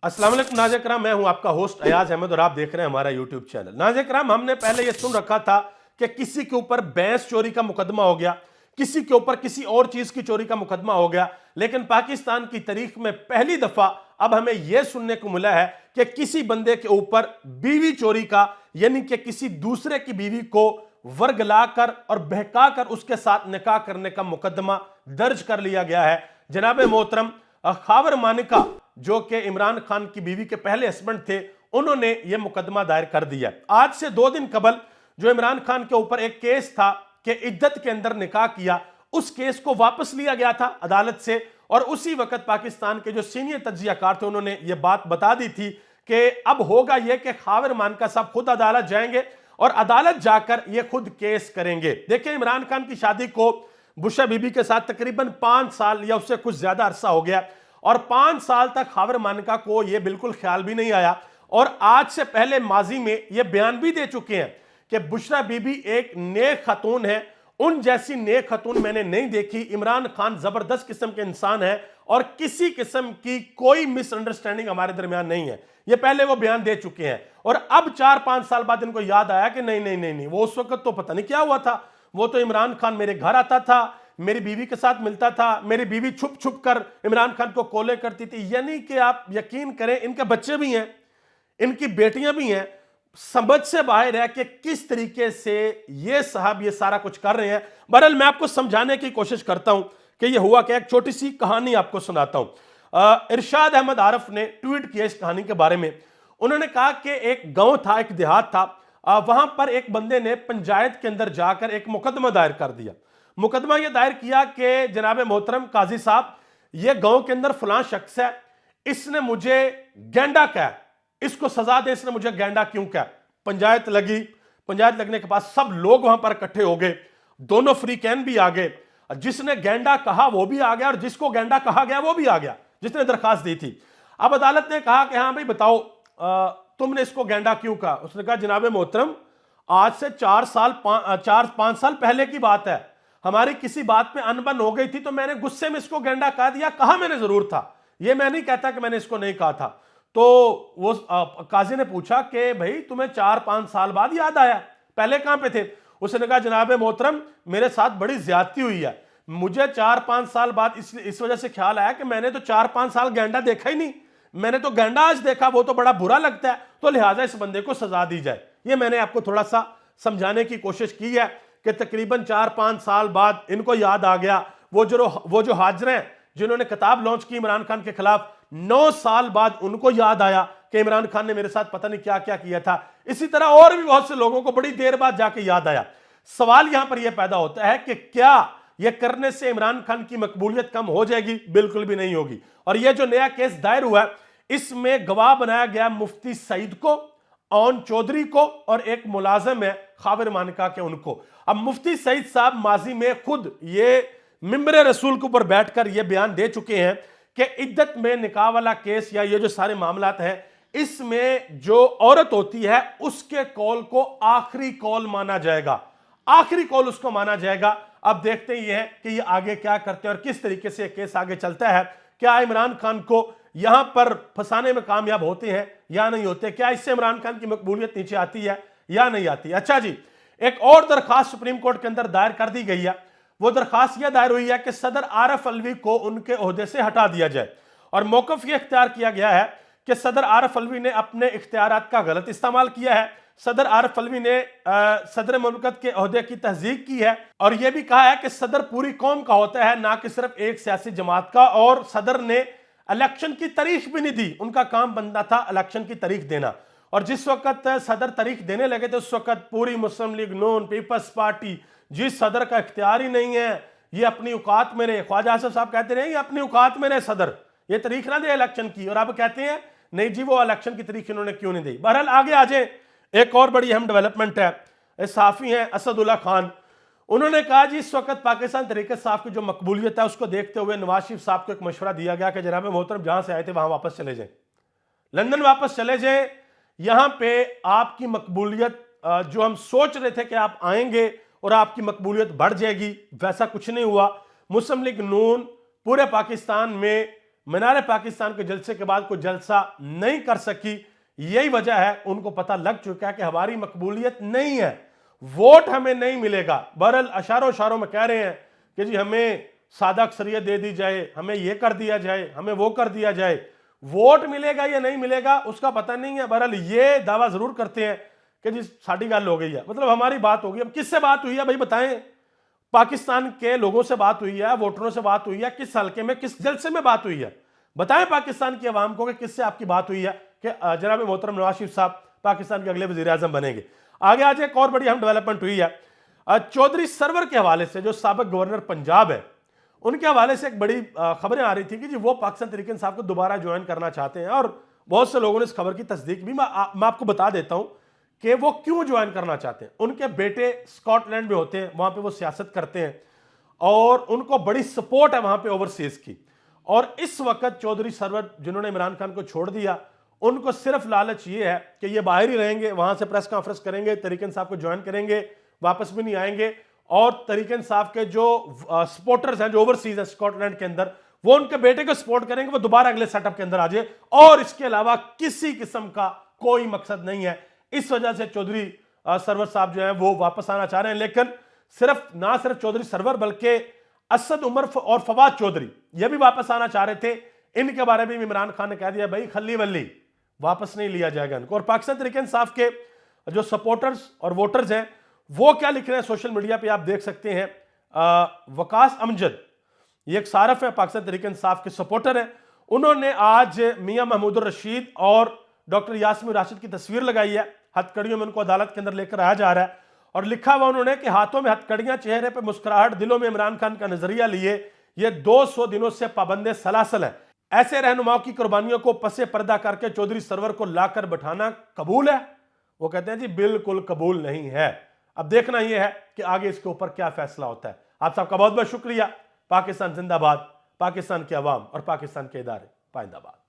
अस्सलाम वालेकुम नाज़रीन कराम, मैं हूं आपका होस्ट अयाज अहमद और आप देख रहे हैं हमारा यूट्यूब चैनल। नाज़रीन कराम, हमने पहले यह सुन रखा था कि किसी के ऊपर भैंस चोरी का मुकदमा हो गया, किसी के ऊपर किसी और चीज की चोरी का मुकदमा हो गया, लेकिन पाकिस्तान की तारीख में पहली दफा अब हमें यह सुनने को मिला है कि किसी बंदे के ऊपर बीवी चोरी का, यानी कि किसी दूसरे की बीवी को वर्गलाकर और बहकाकर उसके साथ निकाह करने का मुकदमा दर्ज कर लिया गया है। जनाब मोहतरम खावर मानिका, जो कि इमरान खान की बीवी के पहले हस्बैंड थे, उन्होंने यह मुकदमा दायर कर दिया। आज से 2 दिन कबल जो इमरान खान के ऊपर एक केस था कि इद्दत के अंदर निकाह किया, उस केस को वापस लिया गया था अदालत से, और उसी वक्त पाकिस्तान के जो सीनियर तज्जियाकार थे उन्होंने यह बात बता दी थी कि अब होगा यह कि खावर मानका साहब खुद अदालत जाएंगे और अदालत जाकर यह खुद केस करेंगे। देखिए, इमरान खान की शादी को बुशरा बीबी के साथ तकरीबन 5 साल या उससे कुछ ज्यादा अरसा हो गया, और 5 साल तक खावर मानका को यह बिल्कुल ख्याल भी नहीं आया, और आज से पहले माजी में यह बयान भी दे चुके हैं कि बुशरा बीबी एक नेक खतून है, उन जैसी नेक खतून मैंने नहीं देखी। इमरान खान जबरदस्त किस्म के इंसान है और किसी किस्म की कोई मिसअंडरस्टैंडिंग हमारे दरमियान नहीं है। ये पहले वो बयान दे चुके हैं, और अब 4-5 साल बाद इनको याद आया कि नहीं नहीं नहीं नहीं, वो उस वक्त तो पता नहीं क्या हुआ था। वो तो इमरान खान मेरे घर आता था, मेरी बीवी के साथ मिलता था, मेरी बीवी छुप छुप कर इमरान खान को कॉलें करती थी। यानी कि आप यकीन करें, इनके बच्चे भी हैं, इनकी बेटियां भी हैं। समझ से बाहर है कि किस तरीके से ये साहब ये सारा कुछ कर रहे हैं। बहरहाल मैं आपको समझाने की कोशिश करता हूं कि ये हुआ क्या। एक छोटी सी कहानी आपको सुनाता हूं। इरशाद अहमद आरफ ने ट्वीट किया इस कहानी के बारे में। उन्होंने कहा कि एक गांव था, एक देहात था, वहां पर एक बंदे ने पंचायत के अंदर जाकर एक मुकदमा दायर कर दिया। मुकदमा यह दायर किया कि जनाब मोहतरम काजी साहब, यह गांव के अंदर फलां शख्स है, इसने मुझे गेंडा कहा, इसको सजा दे, इसने मुझे गेंडा क्यों कहा। पंचायत लगी, पंचायत लगने के बाद सब लोग वहां पर इकट्ठे हो गए, दोनों फ्रीकैन भी आ गए, जिसने गेंडा कहा वो भी आ गया और जिसको गेंडा कहा गया वो भी आ गया, जिसने दरखास्त दी थी। अब अदालत ने कहा कि हाँ भाई बताओ, तुमने इसको गेंडा क्यों कहा। उसने कहा जनाब मोहतरम, आज से 4-5 साल पहले की बात है, हमारी किसी बात पे अनबन हो गई थी, तो मैंने गुस्से में इसको गेंडा कह दिया। कहा मैंने जरूर था, ये मैं नहीं कहता कि मैंने इसको नहीं कहा था। तो वो काजी ने पूछा कि भाई तुम्हें 4-5 साल बाद याद आया, पहले कहां पे थे। उसने कहा जनाब मोहतरम, मेरे साथ बड़ी ज्यादती हुई है, मुझे 4-5 साल बाद इस वजह से ख्याल आया कि मैंने तो 4-5 साल गेंडा देखा ही नहीं, मैंने तो गेंडा आज देखा, वो तो बड़ा बुरा लगता है, तो लिहाजा इस बंदे को सजा दी जाए। ये मैंने आपको थोड़ा सा समझाने की कोशिश की है कि तकरीबन 4-5 साल बाद इनको याद आ गया। वो जो हाजिर हैं जिन्होंने किताब लॉन्च की इमरान खान के खिलाफ, 9 साल बाद उनको याद आया कि इमरान खान ने मेरे साथ पता नहीं क्या क्या किया था। इसी तरह और भी बहुत से लोगों को बड़ी देर बाद जाके याद आया। सवाल यहां पर यह पैदा होता है कि क्या यह करने से इमरान खान की मकबूलियत कम हो जाएगी? बिल्कुल भी नहीं होगी। और यह जो नया केस दायर हुआ है, इसमें गवाह बनाया गया मुफ्ती सईद को, ओन चौधरी को, और एक मुलाजिम है खावर मानिका के, उनको। अब मुफ्ती सईद साहब माजी में खुद ये मिंबर रसूल के ऊपर बैठकर ये बयान दे चुके हैं कि इद्दत में निकाह वाला केस या ये जो सारे मामलात हैं, इसमें जो औरत होती है उसके कॉल को आखिरी कॉल माना जाएगा, आखिरी कॉल उसको माना जाएगा। अब देखते ही हैं कि ये आगे क्या करते हैं और किस तरीके से केस आगे चलता है। क्या इमरान खान को यहां पर फंसाने में कामयाब होते हैं या नहीं होते? क्या इससे इमरान खान की मकबूलियत नीचे आती है या नहीं आती? अच्छा जी, एक और दरखास्त सुप्रीम कोर्ट के अंदर दायर कर दी गई है। वो दरखास्त यह दायर हुई है कि सदर आरफ अलवी को उनके ओहदे से हटा दिया जाए, और मौकफ यह इख्तियार किया गया है कि सदर आरफ अलवी ने अपने इख्तियारात का गलत इस्तेमाल किया है। सदर आरफ अलवी ने सदर मुमलकत के ओहदे की तस्दीक की है, और यह भी कहा है कि सदर पूरी कौम का होता है, ना कि सिर्फ एक सियासी जमात का। और सदर ने इलेक्शन की तारीख भी नहीं दी, उनका काम बनता था इलेक्शन की तारीख देना। और जिस वक्त सदर तारीख देने लगे थे, उस वक्त पूरी मुस्लिम लीग नून, पीपल्स पार्टी, जिस सदर का इख्तियार ही नहीं है, ये अपनी औकात में रहे। ख्वाजा आसिफ साहब कहते रहे ये अपनी औकात में रहे सदर, ये तारीख ना दे इलेक्शन की, और अब कहते हैं नहीं जी वो इलेक्शन की तारीख इन्होंने क्यों नहीं दी। बहरहाल आगे आ जाए, एक और बड़ी अहम डेवलपमेंट है। सहाफी हैं असदुल्ला खान, उन्होंने कहा जी इस वक्त पाकिस्तान तहरीक इंसाफ की जो मकबूलियत है उसको देखते हुए नवाज शरीफ साहब को एक मशवरा दिया गया कि जनाब मोहतरम जहां से आए थे वहां वापस चले जाएं, लंदन वापस चले जाएं। यहां पे आपकी मकबूलियत, जो हम सोच रहे थे कि आप आएंगे और आपकी मकबूलियत बढ़ जाएगी, वैसा कुछ नहीं हुआ। मुस्लिम लीग नून पूरे पाकिस्तान में मीनार पाकिस्तान के जलसे के बाद कोई जलसा नहीं कर सकी। यही वजह है, उनको पता लग चुका है कि हमारी मकबूलियत नहीं है, वोट हमें नहीं मिलेगा। बहरहाल अशारों इशारों में कह रहे हैं कि जी हमें सादा अक्सरियत दे दी जाए, हमें यह कर दिया जाए, हमें वो कर दिया जाए। वोट मिलेगा या नहीं मिलेगा उसका पता नहीं है। बहरहाल ये दावा जरूर करते हैं कि जी साड़ी गल हो गई है, मतलब हमारी बात होगी। अब किससे बात हुई है भाई बताएं? पाकिस्तान के लोगों से बात हुई है, वोटरों से बात हुई है, किस हल्के में किस जलसे में बात हुई है? बताएं पाकिस्तान की आवाम को कि किससे आपकी बात हुई है कि जनाब मोहतरम नवाज शरीफ साहब पाकिस्तान के अगले वजीर आजम बनेंगे। आगे आज एक और बड़ी अहम डेवलपमेंट हुई है चौधरी सरवर के हवाले से, जो साबिक गवर्नर पंजाब है, उनके हवाले से एक बड़ी खबरें आ रही थी कि जी वो पाकिस्तान तहरीक इंसाफ को दोबारा ज्वाइन करना चाहते हैं। और बहुत से लोगों ने इस खबर की तस्दीक भी। मैं आपको बता देता हूं कि वो क्यों ज्वाइन करना चाहते हैं। उनके बेटे स्कॉटलैंड में होते हैं, वहां पे वो सियासत करते हैं और उनको बड़ी सपोर्ट है वहां पे ओवरसीज की। और इस वक्त चौधरी सरवर जिन्होंने इमरान खान को छोड़ दिया, उनको सिर्फ लालच ये है कि ये बाहर ही रहेंगे, वहां से प्रेस कॉन्फ्रेंस करेंगे, तहरीक इंसाफ को ज्वाइन करेंगे, वापस भी नहीं आएंगे। और तहरीक इंसाफ के जो सपोर्टर्स हैं, जो ओवरसीज हैं स्कॉटलैंड के अंदर, वो उनके बेटे को सपोर्ट करेंगे, वो दोबारा अगले सेटअप के अंदर आ जाए। और इसके अलावा किसी किस्म का कोई मकसद नहीं है। इस वजह से चौधरी सरवर साहब जो है वो वापस आना चाह रहे हैं। लेकिन ना सिर्फ चौधरी सरवर बल्कि असद उमर और फवाद चौधरी ये भी वापस आना चाह रहे थे। इनके बारे में इमरान खान ने कह दिया भाई खल्ली वल्ली वापस नहीं लिया जाएगा इनको। और पाकिस्तान तहरीक इंसाफ के जो सपोर्टर्स और वोटर्स हैं वो क्या लिख रहे हैं सोशल मीडिया पे आप देख सकते हैं। वकास अमजद, ये एक सारफ है, पाकिस्तान तहरीक इंसाफ के सपोर्टर हैं। उन्होंने आज मियां महमूद रशीद और डॉक्टर यास्मीन राशिद की तस्वीर लगाई है। हथकड़ियों में उनको अदालत के अंदर लेकर आया जा रहा है और लिखा हुआ उन्होंने कि हाथों में हथकड़ियां, चेहरे पे मुस्कुराहट, दिलों में इमरान खान का नजरिया लिए ये 200 दिनों से पाबंदे सलासल है। ऐसे रहनुमाओं की कुर्बानियों को पसे पर्दा करके चौधरी सरवर को लाकर बैठाना कबूल है? वो कहते हैं जी बिल्कुल कबूल नहीं है। अब देखना यह है कि आगे इसके ऊपर क्या फैसला होता है। आप सबका बहुत बहुत शुक्रिया। पाकिस्तान जिंदाबाद, पाकिस्तान के अवाम और पाकिस्तान के इदारे पाइंदाबाद।